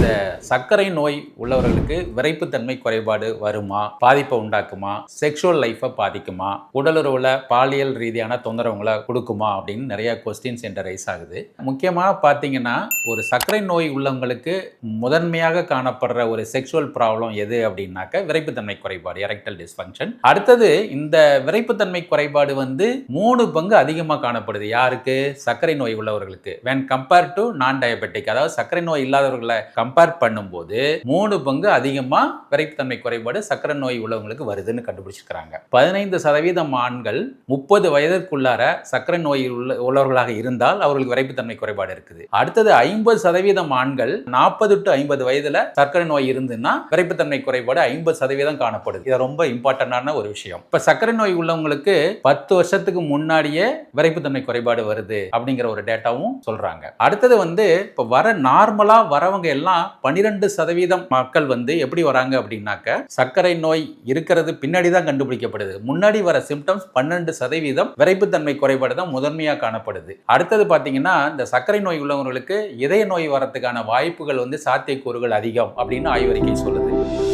இந்த சர்க்கரை நோய் உள்ளவர்களுக்கு விரைப்புத்தன்மை குறைபாடு வருமா, பாதிப்பை உண்டாக்குமா, செக்ஷுவல் லைஃபை பாதிக்குமா, உடலுறவுல பாலியல் ரீதியான தொந்தரவுகளை கொடுக்குமா அப்படின்னு நிறைய கொஸ்டின்ஸ் என்ற ரைஸ் ஆகுது. முக்கியமாக பார்த்தீங்கன்னா ஒரு சர்க்கரை நோய் உள்ளவங்களுக்கு முதன்மையாக காணப்படுற ஒரு செக்ஷுவல் ப்ராப்ளம் எது அப்படின்னாக்க விரைப்புத்தன்மை குறைபாடு, எரெக்டல் டிஸ்ஃபங்க்ஷன். அடுத்தது இந்த விரைப்புத்தன்மை குறைபாடு வந்து 3 பங்கு அதிகமாக காணப்படுது. யாருக்கு? சர்க்கரை நோய் உள்ளவர்களுக்கு. when compared to நான் டயபெட்டிக், அதாவது சர்க்கரை நோய் இல்லாதவர்களை கம்பேர் பண்ணும்போது 3 பங்கு அதிகமா விரைப்புத்தன்மை குறைபாடு சர்க்கரை நோய் உள்ளவங்களுக்கு வருதுன்னு கண்டுபிடிச்சிருக்காங்க. 15% ஆண்கள் 30 வயதிற்குள்ளார சர்க்கரை நோய் உள்ளவர்களாக இருந்தால் அவர்களுக்கு விரைப்புத்தன்மை குறைபாடு இருக்குது. அடுத்தது 50% ஆண்கள் 40 to 50 வயதுல சர்க்கரை நோய் இருந்துன்னா விரைப்புத்தன்மை குறைபாடு 50% காணப்படுது. இது ரொம்ப இம்பார்ட்டன்டான ஒரு விஷயம். இப்ப சர்க்கரை நோய் உள்ளவங்களுக்கு 10 வருஷத்துக்கு முன்னாடியே விரைப்புத்தன்மை குறைபாடு வருது அப்படிங்கிற ஒரு டேட்டாவும் சொல்றாங்க. அடுத்தது வந்து இப்ப வர நார்மலா வரவங்க எல்லாம் 12% மக்கள் வந்து எப்படி வராங்க அப்படின்னாக்க சர்க்கரை நோய் இருக்கிறது பின்னாடி தான் கண்டுபிடிக்கப்படுது. முன்னாடி வர சிம்டம்ஸ் 12% விரைப்புத்தன்மை குறைபாடு தான் முதன்மையாக காணப்படுது. அடுத்தது பார்த்தீங்கன்னா இந்த சர்க்கரை நோய் உள்ளவங்களுக்கு இதய நோய் வரதுக்கான வாய்ப்புகள் வந்து சாத்தியக்கூறுகள் அதிகம் அப்படின்னு ஆய்வறிக்கை சொல்லுது.